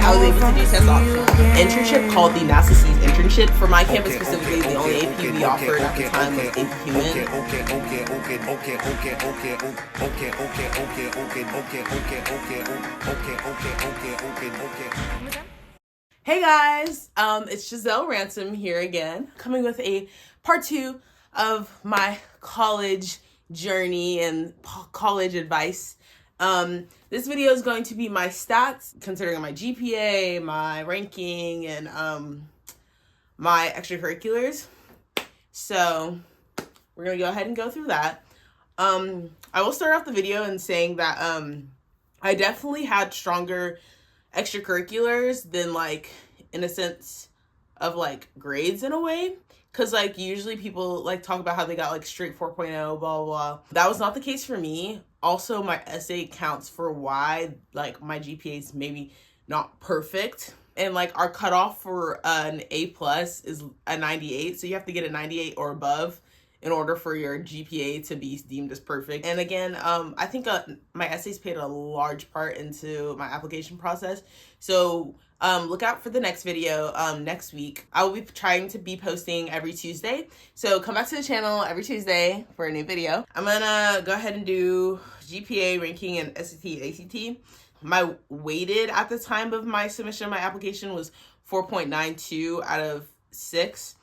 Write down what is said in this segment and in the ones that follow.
I was able to do test optional internship called the NASA Seas internship. For my campus specifically, the only AP we offered at the time was AP Human. Hey guys, it's Giselle Ransom here again, coming with a part 2 of my college journey and college advice. This video is going to be my stats, considering my GPA, my ranking, and my extracurriculars. So we're gonna go ahead and go through that. I will start off the video in saying that I definitely had stronger extracurriculars than, like, in a sense of like grades in a way, because like usually people like talk about how they got like straight 4.0 blah blah blah. That was not the case for me. Also, my essay counts for why like my GPA is maybe not perfect, and like our cutoff for an A plus is a 98, so you have to get a 98 or above in order for your GPA to be deemed as perfect. And again, I think my essays played a large part into my application process. So look out for the next video next week. I will be trying to be posting every Tuesday. So come back to the channel every Tuesday for a new video. I'm gonna go ahead and do GPA, ranking, and SAT, ACT. My weighted at the time of my submission of my application was 4.92 out of 6.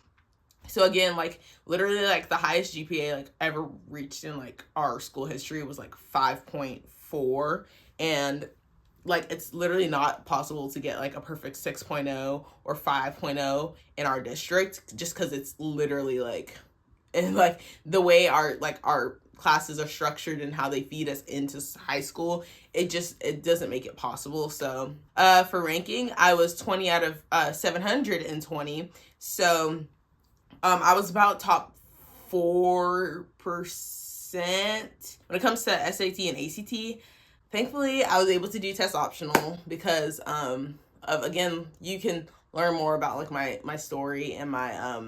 So again, like literally like the highest GPA like ever reached in like our school history was like 5.4, and like it's literally not possible to get like a perfect 6.0 or 5.0 in our district, just because it's literally like, and like the way our classes are structured and how they feed us into high school, it doesn't make it possible. So for ranking, I was 20 out of 720. So I was about top 4% when it comes to SAT and ACT. Thankfully, I was able to do test optional because of, again, you can learn more about like my story in my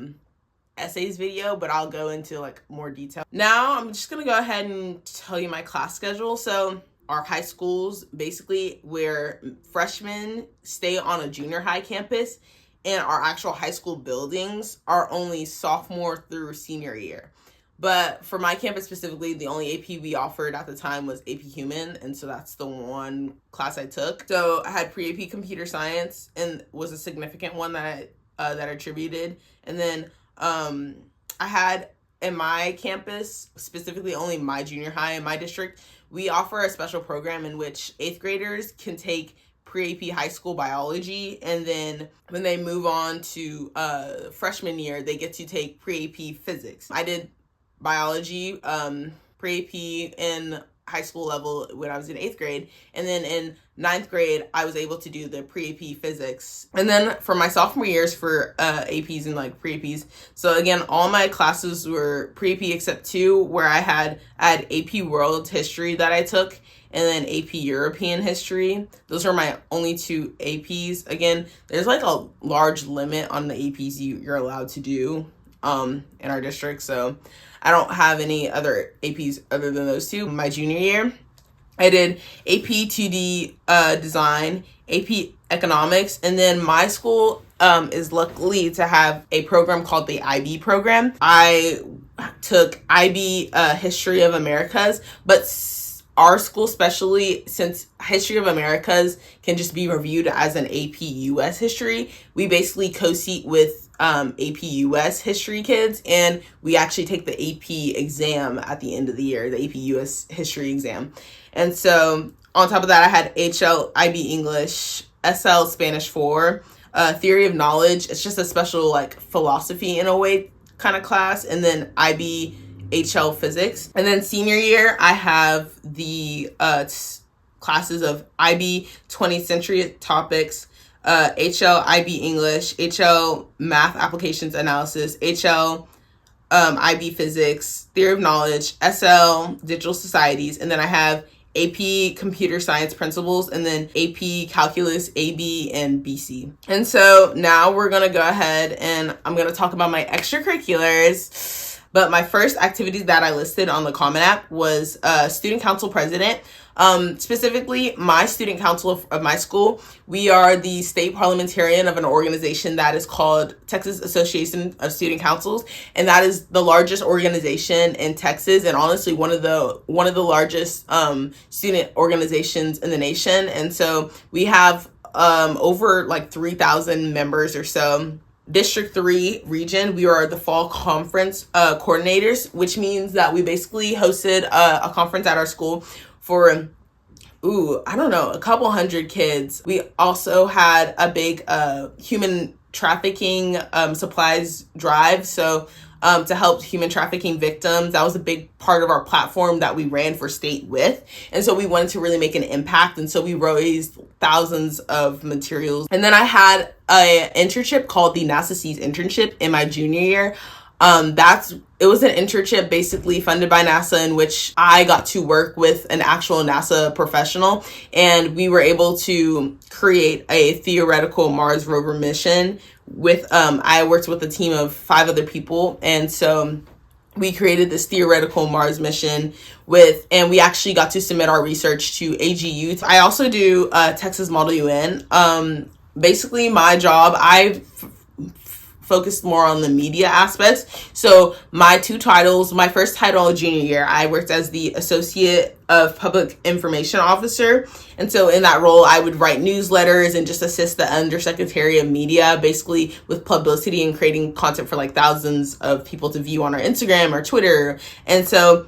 essays video, but I'll go into like more detail. Now, I'm just gonna go ahead and tell you my class schedule. So our high schools, basically where freshmen stay on a junior high campus, and our actual high school buildings are only sophomore through senior year. But for my campus specifically, the only AP we offered at the time was AP Human, and so that's the one class I took. So I had pre-AP Computer Science, and was a significant one that I attributed. And then I had in my campus, specifically only my junior high in my district, we offer a special program in which 8th graders can take pre-AP high school biology, and then when they move on to freshman year, they get to take pre-AP physics. I did biology pre-AP in high school level when I was in 8th grade, and then in 9th grade I was able to do the pre-AP physics. And then for my sophomore years for APs and like pre-APs, so again all my classes were pre-AP except 2 where I had AP World History that I took, and then AP European History. Those are my only 2 APs. Again, there's like a large limit on the APs you're allowed to do in our district, so I don't have any other APs other than those 2. My junior year, I did AP 2D Design, AP Economics, and then my school is lucky to have a program called the IB program. I took IB History of Americas, but our school, especially since History of Americas can just be reviewed as an AP US History, we basically co-seat with AP US History kids, and we actually take the AP exam at the end of the year, the AP US History exam. And so on top of that, I had HL IB English, SL Spanish 4, Theory of Knowledge. It's just a special like philosophy in a way kind of class, and then IB HL Physics. And then senior year, I have the classes of IB 20th Century Topics, HL IB English, HL Math Applications Analysis, HL IB Physics, Theory of Knowledge, SL Digital Societies, and then I have AP Computer Science Principles, and then AP Calculus, AB, and BC. And so now we're going to go ahead and I'm going to talk about my extracurriculars. But my first activities that I listed on the Common App was student council president. Specifically, my student council of my school, we are the state parliamentarian of an organization that is called Texas Association of Student Councils, and that is the largest organization in Texas, and honestly one of the largest student organizations in the nation. And so we have over like 3,000 members or so. District 3 region, we are the fall conference coordinators, which means that we basically hosted a conference at our school for a couple hundred kids. We also had a big human trafficking supplies drive. So to help human trafficking victims, that was a big part of our platform that we ran for state with. And so we wanted to really make an impact. And so we raised thousands of materials. And then I had an internship called the NASA Seas internship in my junior year. It was an internship basically funded by NASA in which I got to work with an actual NASA professional, and we were able to create a theoretical Mars rover mission with, I worked with a team of 5 other people. And so we created this theoretical Mars mission and we actually got to submit our research to AGU. I also do Texas Model UN. Basically my job, I focused more on the media aspects. So my 2 titles, my first title junior year, I worked as the Associate of Public Information Officer. And so in that role, I would write newsletters and just assist the Undersecretary of Media, basically with publicity and creating content for like thousands of people to view on our Instagram or Twitter. And so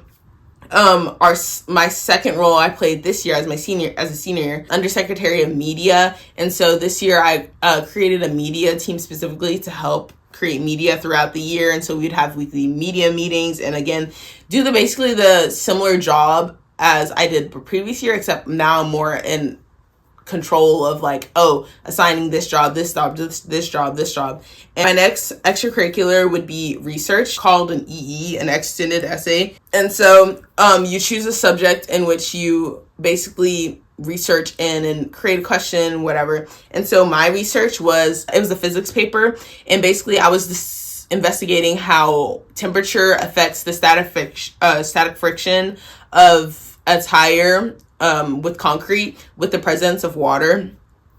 my second role I played this year as a senior Undersecretary of Media. And so this year I created a media team specifically to help create media throughout the year. And so we'd have weekly media meetings and again do basically the similar job as I did the previous year, except now I'm more in control of like, assigning this job. And my next extracurricular would be research, called an EE, an extended essay. And so you choose a subject in which you basically research in and create a question, whatever. And so my research was a physics paper, and basically I was just investigating how temperature affects the static friction of a tire with concrete with the presence of water.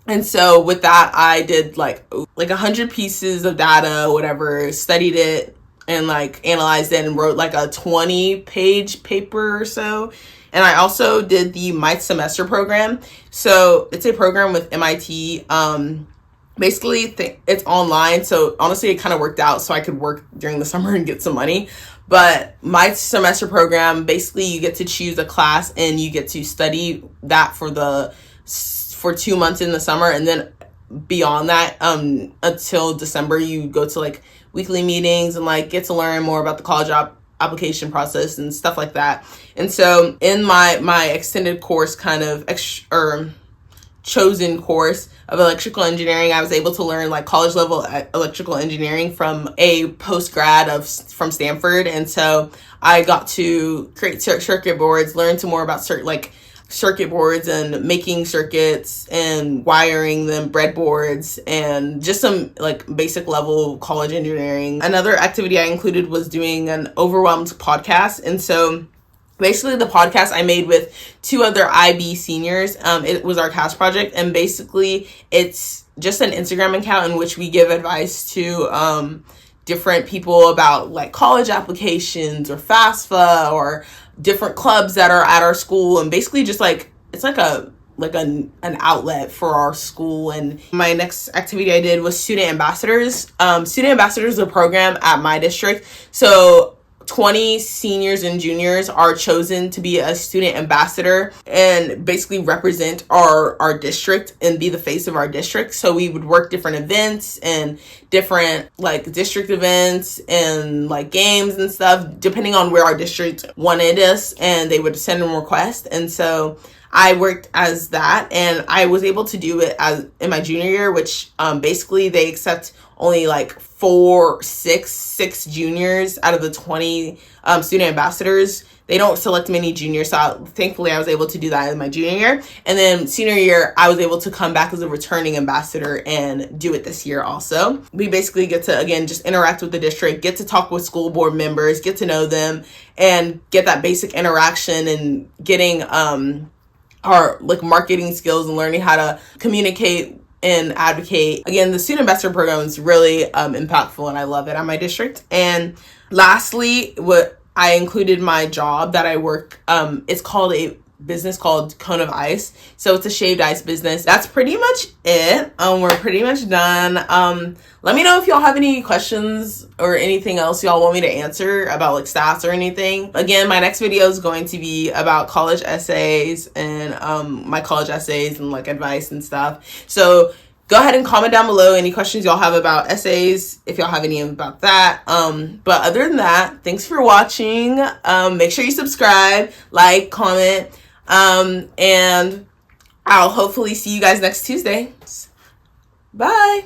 And so with that, I did like 100 pieces of data, whatever, studied it and like analyzed it and wrote like a 20-page paper or so. And I also did the My Semester program. So it's a program with MIT. Basically, it's online. So honestly, it kind of worked out so I could work during the summer and get some money. But My Semester program, basically you get to choose a class and you get to study that for 2 months in the summer. And then beyond that, until December, you go to like weekly meetings and like get to learn more about the college application process and stuff like that. And so in my extended course, kind of chosen course of electrical engineering, I was able to learn like college level electrical engineering from a post grad from Stanford. And so I got to create circuit boards, learn some more about circuit boards and making circuits and wiring them, breadboards, and just some like basic level college engineering. Another activity I included was doing an Overwhelmed podcast. And so basically the podcast I made with 2 other IB seniors, it was our CAS project. And basically it's just an Instagram account in which we give advice to different people about like college applications or FAFSA or different clubs that are at our school. And basically just like, it's like an outlet for our school. And my next activity I did was Student Ambassadors. Student Ambassadors is a program at my district. So 20 seniors and juniors are chosen to be a student ambassador and basically represent our district and be the face of our district. So we would work different events and different like district events and like games and stuff, depending on where our district wanted us, and they would send them requests. And so I worked as that, and I was able to do it as in my junior year, which basically they accept only like six juniors out of the 20 student ambassadors. They don't select many juniors, so thankfully I was able to do that in my junior year. And then senior year, I was able to come back as a returning ambassador and do it this year also. We basically get to, again, just interact with the district, get to talk with school board members, get to know them, and get that basic interaction and getting our like marketing skills and learning how to communicate and advocate. Again, the student ambassador program is really impactful, and I love it at my district. And lastly, what I included my job that I work. It's called a business called Cone of Ice. So it's a shaved ice business. That's pretty much it. We're pretty much done. Let me know if y'all have any questions or anything else y'all want me to answer about like stats or anything. Again, my next video is going to be about college essays and my college essays and like advice and stuff. So go ahead and comment down below any questions y'all have about essays, if y'all have any about that. But other than that, thanks for watching. Make sure you subscribe, like, comment, and I'll hopefully see you guys next Tuesday. Bye.